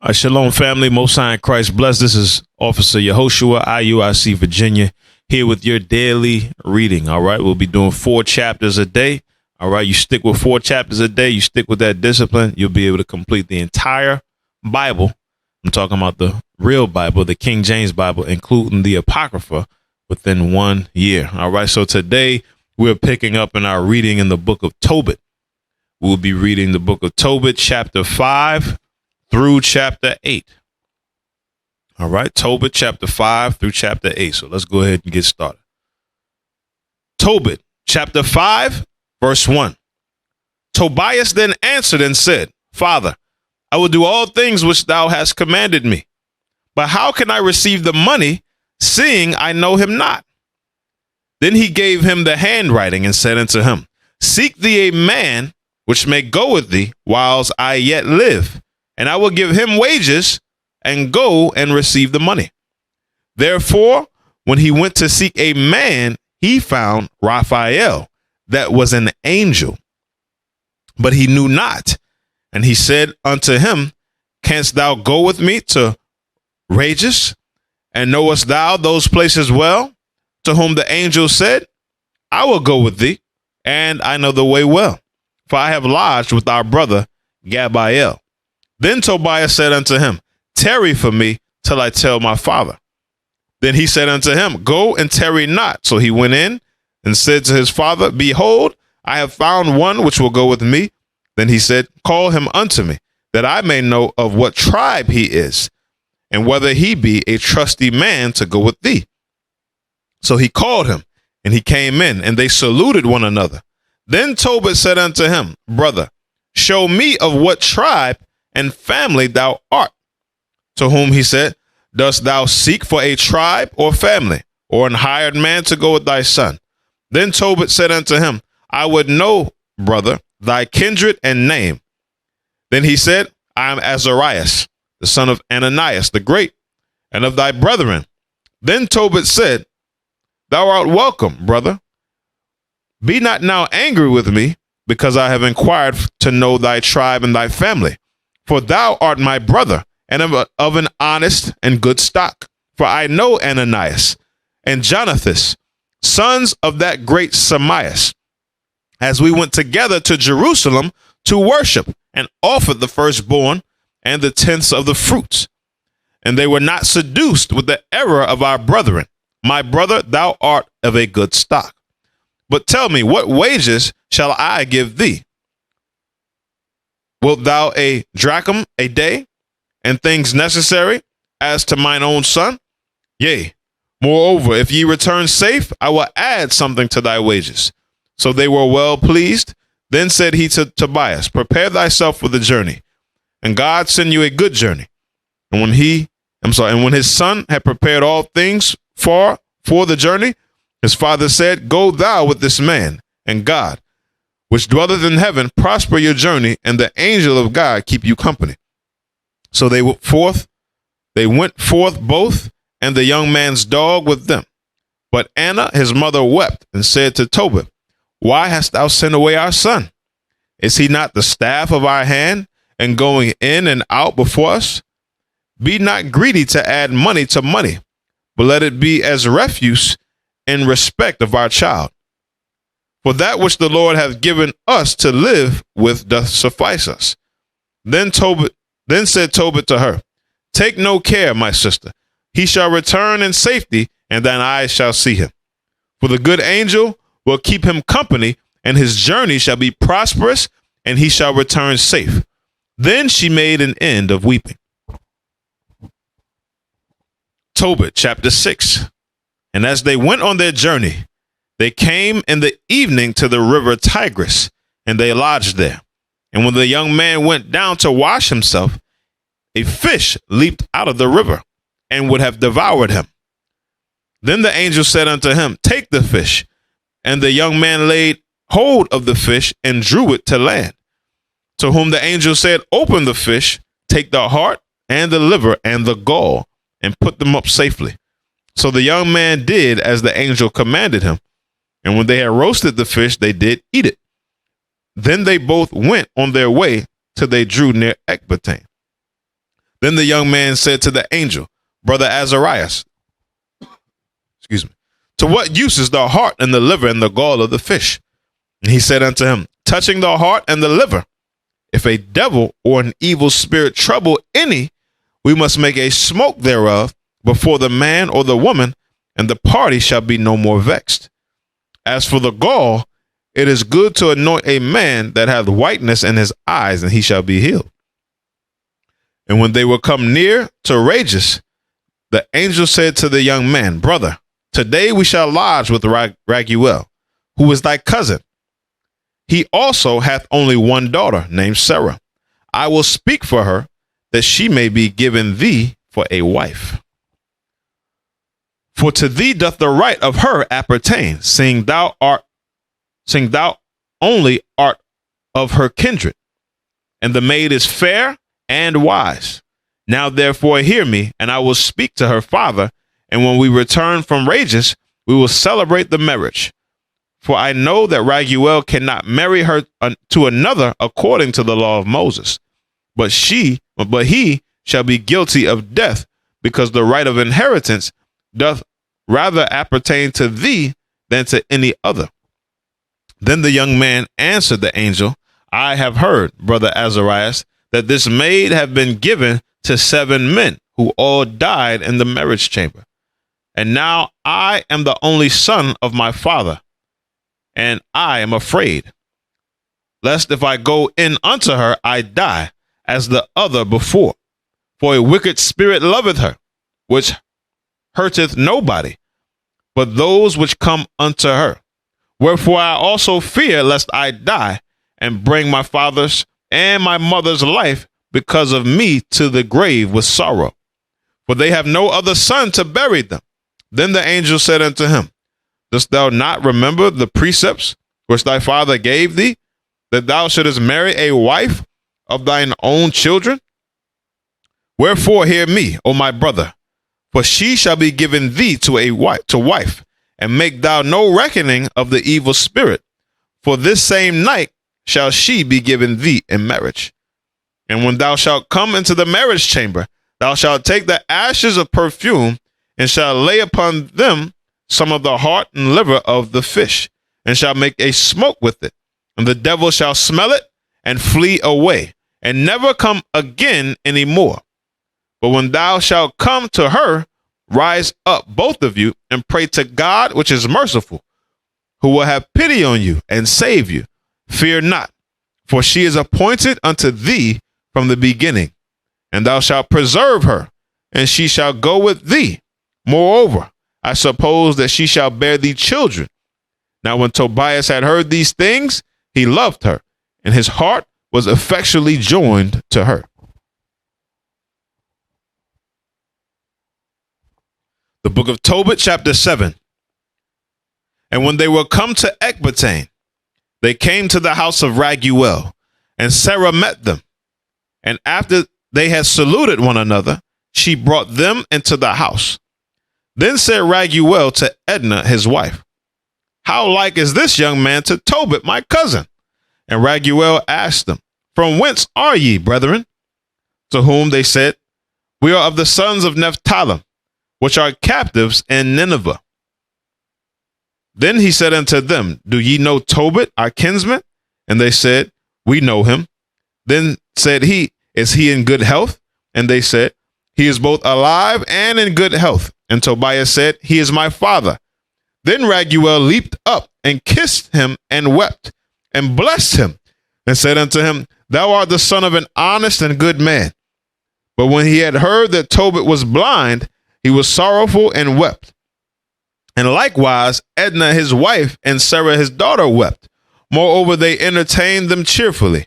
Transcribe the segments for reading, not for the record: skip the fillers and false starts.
Shalom, family. Most High in Christ bless. This is Officer Yehoshua, IUIC, Virginia, here with your daily reading. All right. We'll be doing 4 chapters a day. All right. You stick with 4 chapters a day. You stick with that discipline. You'll be able to complete the entire Bible. I'm talking about the real Bible, the King James Bible, including the Apocrypha, within 1 year. All right. So today we're picking up in our reading in the book of Tobit. We'll be reading the book of Tobit, chapter 5 through chapter 8. All right, Tobit chapter 5 through chapter 8. So let's go ahead and get started. Tobit chapter 5, verse 1. Tobias then answered and said, Father, I will do all things which thou hast commanded me. But how can I receive the money, seeing I know him not? Then he gave him the handwriting and said unto him, Seek thee a man which may go with thee whiles I yet live, and I will give him wages, and go and receive the money. Therefore, when he went to seek a man, he found Raphael, that was an angel. But he knew not. And he said unto him, Canst thou go with me to Rages? And knowest thou those places well? To whom the angel said, I will go with thee, and I know the way well, for I have lodged with our brother Gabael. Then Tobias said unto him, Tarry for me till I tell my father. Then he said unto him, Go and tarry not. So he went in and said to his father, Behold, I have found one which will go with me. Then he said, Call him unto me, that I may know of what tribe he is, and whether he be a trusty man to go with thee. So he called him, and he came in, and they saluted one another. Then Tobit said unto him, Brother, show me of what tribe and family thou art. To whom he said, Dost thou seek for a tribe or family, or an hired man to go with thy son? Then Tobit said unto him, I would know, brother, thy kindred and name. Then he said, I am Azarias, the son of Ananias the great, and of thy brethren. Then Tobit said, Thou art welcome, brother. Be not now angry with me, because I have inquired to know thy tribe and thy family. For thou art my brother, and of an honest and good stock. For I know Ananias and Jonathas, sons of that great Samias, as we went together to Jerusalem to worship, and offered the firstborn and the tenths of the fruits. And they were not seduced with the error of our brethren. My brother, thou art of a good stock. But tell me, what wages shall I give thee? Wilt thou a drachm a day, and things necessary as to mine own son? Yea, moreover, if ye return safe, I will add something to thy wages. So they were well pleased. Then said he to Tobias, Prepare thyself for the journey, and God send you a good journey. And when his son had prepared all things for the journey, his father said, Go thou with this man, and God, which dwelleth in heaven, prosper your journey, and the angel of God keep you company. So they went forth both, and the young man's dog with them. But Anna, his mother, wept and said to Tobit, Why hast thou sent away our son? Is he not the staff of our hand, and going in and out before us? Be not greedy to add money to money, but let it be as refuse in respect of our child. For that which the Lord hath given us to live with doth suffice us. Then said Tobit to her, Take no care, my sister. He shall return in safety, and thine eyes shall see him. For the good angel will keep him company, and his journey shall be prosperous, and he shall return safe. Then she made an end of weeping. Tobit chapter 6. And as they went on their journey, they came in the evening to the river Tigris, and they lodged there. And when the young man went down to wash himself, a fish leaped out of the river and would have devoured him. Then the angel said unto him, Take the fish. And the young man laid hold of the fish and drew it to land. To whom the angel said, Open the fish, take the heart and the liver and the gall, and put them up safely. So the young man did as the angel commanded him. And when they had roasted the fish, they did eat it. Then they both went on their way till they drew near Ecbatane. Then the young man said to the angel, Brother Azarias, excuse me, to what use is the heart and the liver and the gall of the fish? And he said unto him, touching the heart and the liver, if a devil or an evil spirit trouble any, we must make a smoke thereof before the man or the woman, and the party shall be no more vexed. As for the gall, it is good to anoint a man that hath whiteness in his eyes, and he shall be healed. And when they were come near to Rages, the angel said to the young man, Brother, today we shall lodge with Raguel, who is thy cousin. He also hath only one daughter named Sarah. I will speak for her, that she may be given thee for a wife. For to thee doth the right of her appertain, seeing thou only art of her kindred, and the maid is fair and wise. Now therefore hear me, and I will speak to her father, and when we return from Rages, we will celebrate the marriage. For I know that Raguel cannot marry her to another according to the law of Moses, but he shall be guilty of death, because the right of inheritance doth rather appertain to thee than to any other. Then the young man answered the angel, I have heard, Brother Azarias, that this maid have been given to 7 men, who all died in the marriage chamber. And now I am the only son of my father, and I am afraid, lest if I go in unto her, I die, as the other before. For a wicked spirit loveth her, which hurteth nobody, but those which come unto her. Wherefore I also fear lest I die, and bring my father's and my mother's life because of me to the grave with sorrow. For they have no other son to bury them. Then the angel said unto him, Dost thou not remember the precepts which thy father gave thee, that thou shouldest marry a wife of thine own children? Wherefore hear me, O my brother, for she shall be given thee to wife, and make thou no reckoning of the evil spirit, for this same night shall she be given thee in marriage. And when thou shalt come into the marriage chamber, thou shalt take the ashes of perfume, and shalt lay upon them some of the heart and liver of the fish, and shall make a smoke with it. And the devil shall smell it, and flee away, and never come again any more. But when thou shalt come to her, rise up, both of you, and pray to God, which is merciful, who will have pity on you and save you. Fear not, for she is appointed unto thee from the beginning, and thou shalt preserve her, and she shall go with thee. Moreover, I suppose that she shall bear thee children. Now when Tobias had heard these things, he loved her, and his heart was effectually joined to her. The book of Tobit, chapter 7. And when they were come to Ecbatane, they came to the house of Raguel, and Sarah met them. And after they had saluted one another, she brought them into the house. Then said Raguel to Edna, his wife, How like is this young man to Tobit, my cousin? And Raguel asked them, From whence are ye, brethren? To whom they said, We are of the sons of Naphtali, which are captives in Nineveh. Then he said unto them, Do ye know Tobit, our kinsman? And they said, We know him. Then said he, Is he in good health? And they said, He is both alive and in good health. And Tobias said, He is my father. Then Raguel leaped up and kissed him and wept and blessed him and said unto him, Thou art the son of an honest and good man. But when he had heard that Tobit was blind, he was sorrowful and wept. And likewise, Edna his wife and Sarah his daughter wept. Moreover, they entertained them cheerfully.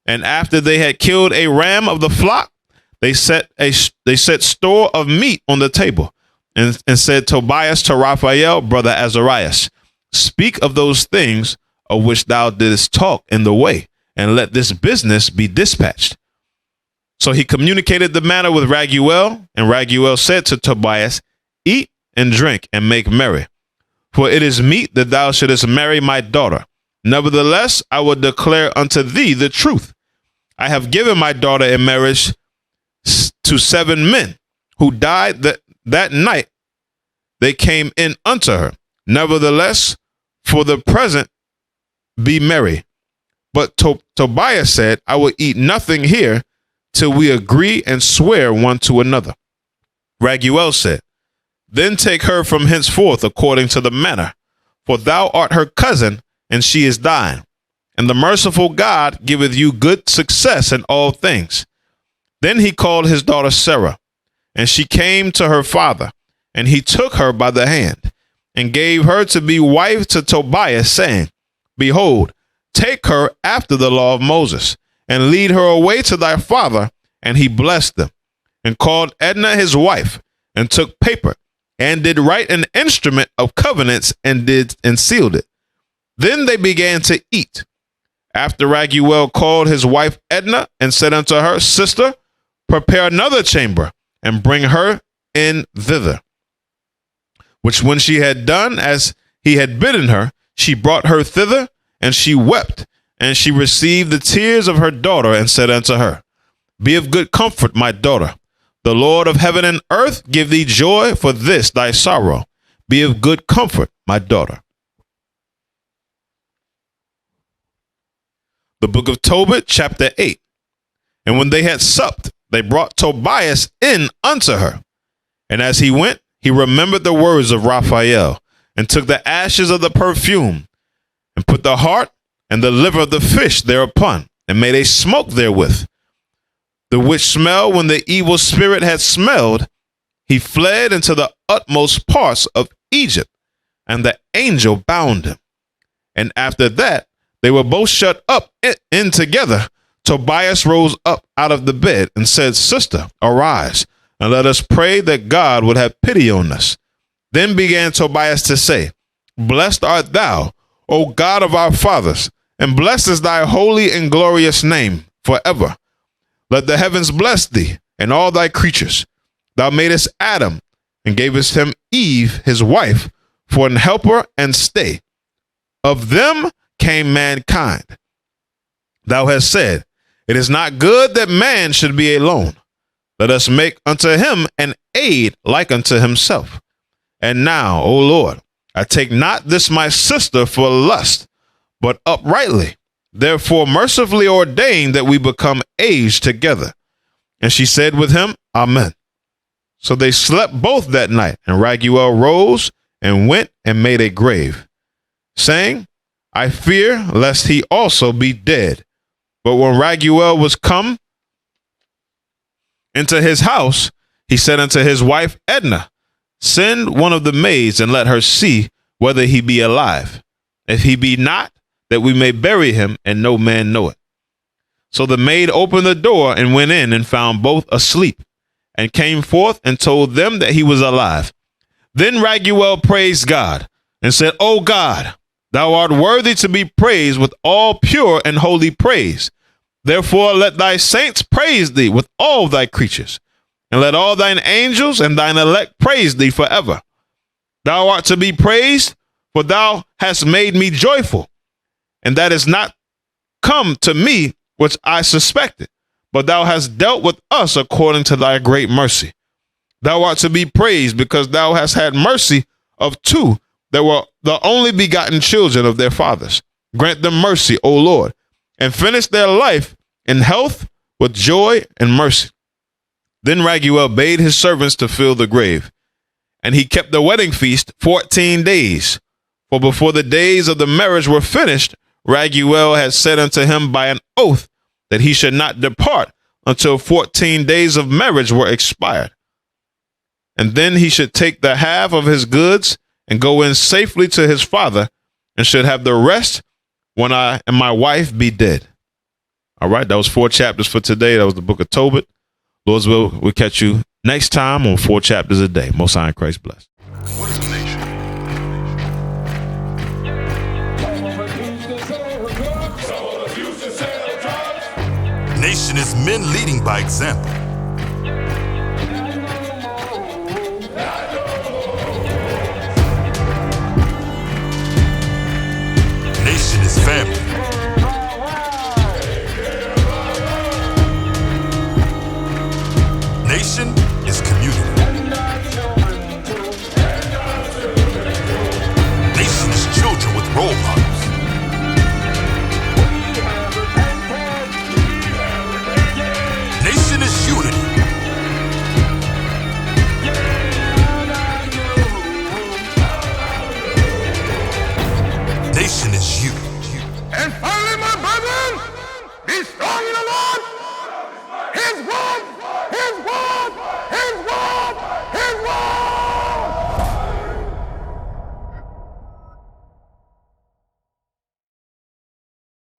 And after they had killed a ram of the flock, they set store of meat on the table, and said Tobias to Raphael, brother Azarias, Speak of those things of which thou didst talk in the way, and let this business be dispatched. So he communicated the matter with Raguel, and Raguel said to Tobias, Eat and drink and make merry, for it is meet that thou shouldest marry my daughter. Nevertheless, I will declare unto thee the truth. I have given my daughter in marriage to 7 men who died that night, they came in unto her. Nevertheless, for the present, be merry. But Tobias said, I will eat nothing here till we agree and swear one to another. Raguel said, then take her from henceforth according to the manner, for thou art her cousin, and she is thine. And the merciful God giveth you good success in all things. Then he called his daughter Sarah, and she came to her father, and he took her by the hand, and gave her to be wife to Tobias, saying, behold, take her after the law of Moses, and lead her away to thy father. And he blessed them, and called Edna his wife, and took paper, and did write an instrument of covenants, and sealed it. Then they began to eat. After Raguel called his wife Edna, and said unto her, sister, prepare another chamber, and bring her in thither. Which when she had done as he had bidden her, she brought her thither, and she wept, and she received the tears of her daughter, and said unto her, be of good comfort, my daughter. The Lord of heaven and earth give thee joy for this thy sorrow. Be of good comfort, my daughter. The book of Tobit, chapter 8. And when they had supped, they brought Tobias in unto her. And as he went, he remembered the words of Raphael, and took the ashes of the perfume, and put the heart and the liver of the fish thereupon, and made a smoke therewith. The which smell, when the evil spirit had smelled, he fled into the utmost parts of Egypt, and the angel bound him. And after that, they were both shut up in together. Tobias rose up out of the bed and said, sister, arise, and let us pray that God would have pity on us. Then began Tobias to say, blessed art thou, O God of our fathers, and blessed is thy holy and glorious name forever. Let the heavens bless thee and all thy creatures. Thou madest Adam and gavest him Eve, his wife, for an helper and stay. Of them came mankind. Thou hast said, it is not good that man should be alone. Let us make unto him an aid like unto himself. And now, O Lord, I take not this my sister for lust, but uprightly. Therefore mercifully ordain that we become aged together. And she said with him, Amen. So they slept both that night, and Raguel rose and went and made a grave, saying, I fear lest he also be dead. But when Raguel was come into his house, he said unto his wife Edna, send one of the maids, and let her see whether he be alive. If he be not, that we may bury him, and no man know it. So the maid opened the door and went in, and found both asleep, and came forth and told them that he was alive. Then Raguel praised God, and said, O God, thou art worthy to be praised with all pure and holy praise. Therefore let thy saints praise thee with all thy creatures, and let all thine angels and thine elect praise thee forever. Thou art to be praised, for thou hast made me joyful. And that is not come to me which I suspected, but thou hast dealt with us according to thy great mercy. Thou art to be praised, because thou hast had mercy of two that were the only begotten children of their fathers. Grant them mercy, O Lord, and finish their life in health with joy and mercy. Then Raguel bade his servants to fill the grave, and he kept the wedding feast 14 days. For before the days of the marriage were finished, Raguel had said unto him by an oath that he should not depart until 14 days of marriage were expired. And then he should take the half of his goods and go in safely to his father, and should have the rest when I and my wife be dead. All right, that was 4 chapters for today. That was the book of Tobit. Lord's will, we'll catch you next time on 4 chapters a day. Most High in Christ bless. What is a nation? Nation is men leading by example. Nation is family. Nation nation is community. Nation is children with role models.